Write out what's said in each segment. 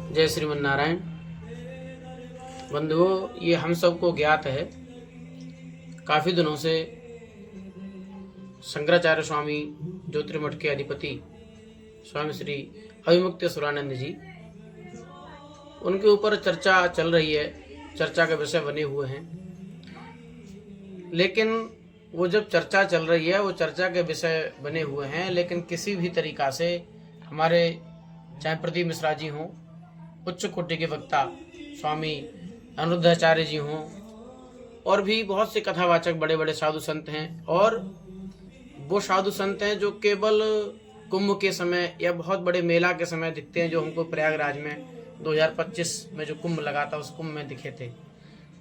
जय श्रीमन नारायण। बंधुओं, ये हम सबको ज्ञात है, काफ़ी दिनों से शंकराचार्य स्वामी ज्योतिर्मठ के अधिपति स्वामी श्री अविमुक्तेश्वरानंद जी, उनके ऊपर चर्चा चल रही है, चर्चा के विषय बने हुए हैं। लेकिन वो जब चर्चा चल रही है, वो चर्चा के विषय बने हुए हैं, लेकिन किसी भी तरीका से हमारे चाहे प्रदीप मिश्रा जी हों, उच्च कोटि के वक्ता स्वामी अनिरुद्धाचार्य जी हों, और भी बहुत से कथावाचक बड़े बड़े साधु संत हैं, और वो साधु संत हैं जो केवल कुंभ के समय या बहुत बड़े मेला के समय दिखते हैं, जो हमको प्रयागराज में 2025 में जो कुंभ लगा था उस कुंभ में दिखे थे।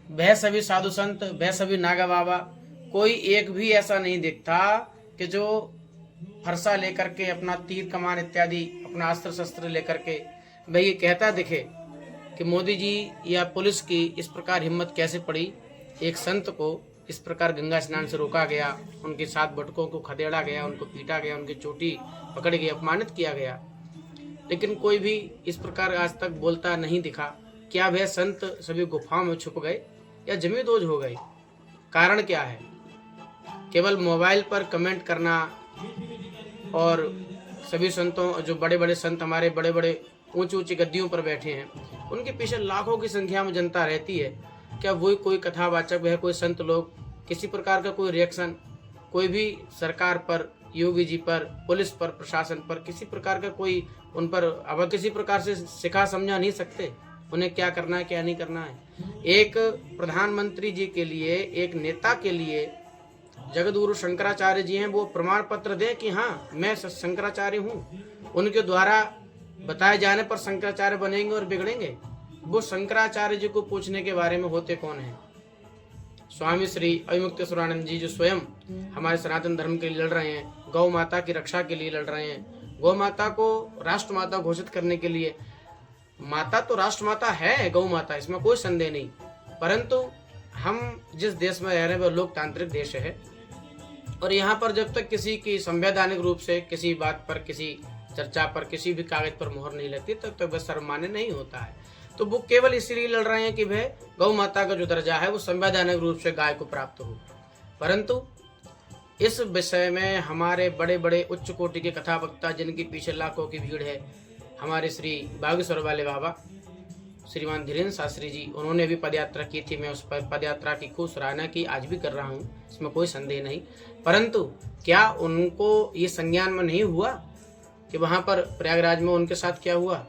वह सभी साधु संत, वह सभी नागा बाबा, कोई एक भी ऐसा नहीं दिखता कि जो फरसा लेकर के, अपना तीर कमान इत्यादि, अपना अस्त्र शस्त्र लेकर के वह ये कहता दिखे कि मोदी जी या पुलिस की इस प्रकार हिम्मत कैसे पड़ी, एक संत को इस प्रकार गंगा स्नान से रोका गया, उनके 7 बटकों को खदेड़ा गया, उनको पीटा गया, उनकी चोटी पकड़ गई, अपमानित किया गया। लेकिन कोई भी इस प्रकार आज तक बोलता नहीं दिखा। क्या वह संत सभी गुफाओं में छुप गए या जमींदोज हो गए? कारण क्या है? केवल मोबाइल पर कमेंट करना, और सभी संतों, जो बड़े बड़े संत हमारे बड़े बड़े ऊंची ऊंची गद्दियों पर बैठे हैं, उनके पीछे लाखों की संख्या में जनता रहती है। क्या वही कोई कथावाचक, वह कोई संत लोग किसी प्रकार का कोई रिएक्शन, कोई भी सरकार पर, योगी जी पर, पुलिस पर, प्रशासन पर किसी प्रकार का कोई उन पर अब किसी प्रकार से सिखा समझा नहीं सकते उन्हें क्या करना है, क्या नहीं करना है? एक प्रधानमंत्री जी के लिए, एक नेता के लिए जगतगुरु शंकराचार्य जी हैं, वो प्रमाण पत्र दें कि हाँ मैं शंकराचार्य हूँ। उनके द्वारा बताए जाने पर शंकराचार्य बनेंगे और बिगड़ेंगे? वो शंकराचार्य जी को पूछने के बारे में होते कौन हैं? स्वामी श्री अविमुक्तेश्वरानंद जी, जो स्वयं हमारे सनातन धर्म के लिए लड़ रहे हैं, गौ माता की रक्षा के लिए लड़ रहे हैं, गौ माता को राष्ट्र माता घोषित करने के लिए। माता तो राष्ट्र माता है, गौ माता, इसमें कोई संदेह नहीं। परंतु हम जिस देश में रह रहे हैं वह लोकतांत्रिक देश है, और यहाँ पर जब तक किसी की संवैधानिक रूप से किसी बात पर, किसी चर्चा पर, किसी भी कागज पर मोहर नहीं लगती, तब तक वह सर्वमान्य नहीं होता है। तो वो केवल इसलिए लड़ रहे हैं कि वह गौ माता का जो दर्जा है वो संवैधानिक रूप से गाय को प्राप्त हो। परंतु इस विषय में हमारे बड़े बड़े उच्च कोटि के कथा वक्ता, जिनके पीछे लाखों की भीड़ है, हमारे श्री बागेश्वर वाले बाबा श्रीमान धीरेन्द्र शास्त्री जी, उन्होंने भी पदयात्रा की थी। मैं उस पर पदयात्रा की खूब सराहना की, आज भी कर रहा हूँ, इसमें कोई संदेह नहीं। परंतु क्या उनको ये संज्ञान में नहीं हुआ कि वहाँ पर प्रयागराज में उनके साथ क्या हुआ,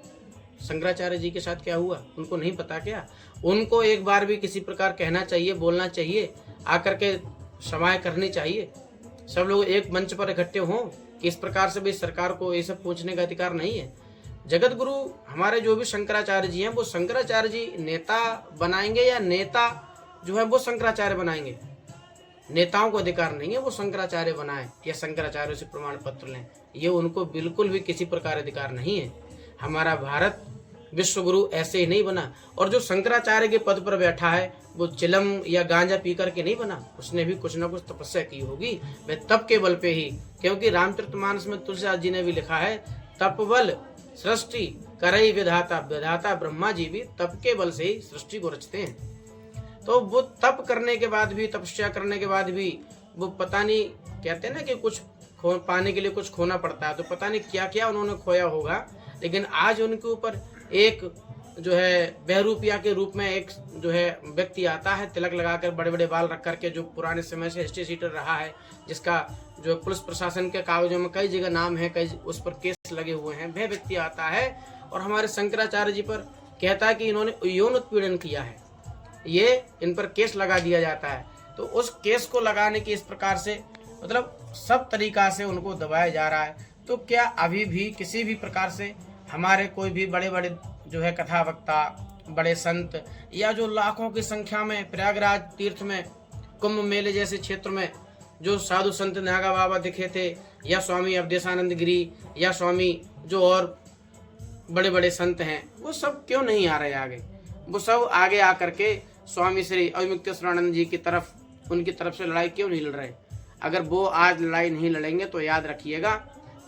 शंकराचार्य जी के साथ क्या हुआ? उनको नहीं पता क्या? उनको एक बार भी किसी प्रकार कहना चाहिए, बोलना चाहिए, आकर के क्षमाएं करनी चाहिए। सब लोग एक मंच पर इकट्ठे हों कि इस प्रकार से भी सरकार को ये सब पूछने का अधिकार नहीं है। जगत गुरु हमारे जो भी शंकराचार्य जी हैं, वो शंकराचार्य जी नेता बनाएंगे या नेता जो है वो शंकराचार्य बनाएंगे? नेताओं को अधिकार नहीं है वो शंकराचार्य बनाएं या शंकराचार्य से प्रमाण पत्र लें, ये उनको बिल्कुल भी किसी प्रकार अधिकार नहीं है। हमारा भारत विश्व गुरु ऐसे ही नहीं बना, और जो शंकराचार्य के पद पर बैठा है वो चिलम या गांजा पी करके नहीं बना, उसने भी कुछ ना कुछ तपस्या की होगी, वह तप के बल पे ही। क्योंकि रामचरितमानस में तुलसीदास जी ने भी लिखा है, तप बल सृष्टि करई विधाता, विधाता ब्रह्मा जी भी तप के बल से ही सृष्टि को रचते हैं। तो वो तप करने के बाद भी, तपस्या करने के बाद भी, वो पता नहीं, कहते हैं ना कि कुछ पाने के लिए कुछ खोना पड़ता है, तो पता नहीं क्या क्या उन्होंने खोया होगा। लेकिन आज उनके ऊपर एक जो है बहरूपिया के रूप में एक जो है व्यक्ति आता है, तिलक लगाकर, बड़े बड़े बाल रख करके, जो पुराने समय से हिस्ट्री सीटर रहा है, जिसका जो पुलिस प्रशासन के कागजों में कई जगह नाम है, कई उस पर केस लगे हुए हैं, वह व्यक्ति आता है और हमारे शंकराचार्य जी पर कहता है कि इन्होंने यौन उत्पीड़न किया है, ये इन पर केस लगा दिया जाता है। तो उस केस को लगाने की इस प्रकार से, मतलब सब तरीका से उनको दबाया जा रहा है। तो क्या अभी भी किसी भी प्रकार से हमारे कोई भी बड़े बड़े जो है कथा वक्ता, बड़े संत, या जो लाखों की संख्या में प्रयागराज तीर्थ में, कुंभ मेले जैसे क्षेत्र में जो साधु संत नागा बाबा दिखे थे, या स्वामी अवधेशानंद गिरी, या स्वामी जो और बड़े बड़े संत हैं, वो सब क्यों नहीं आ रहे आगे? वो सब आगे आकर के स्वामी श्री अविमुक्तेश्वरानंद जी की तरफ, उनकी तरफ से लड़ाई क्यों नहीं लड़ रहे? अगर वो आज लड़ाई नहीं लड़ेंगे तो याद रखिएगा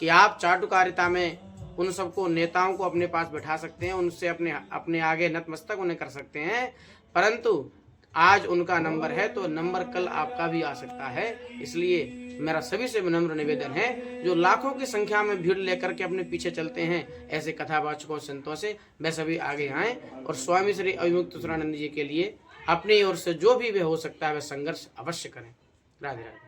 कि आप चाटुकारिता में उन सबको नेताओं को अपने पास बैठा सकते हैं, उनसे अपने आगे नतमस्तक उन्हें कर सकते हैं, परंतु आज उनका नंबर है तो नंबर कल आपका भी आ सकता है। इसलिए मेरा सभी से विनम्र निवेदन है, जो लाखों की संख्या में भीड़ लेकर के अपने पीछे चलते हैं ऐसे कथावाचकों संतों से, वे सभी आगे आएं और स्वामी श्री अविमुक्त सुरानंद जी के लिए अपनी ओर से जो भी वे हो सकता है वह संघर्ष अवश्य करें। राधे राधे।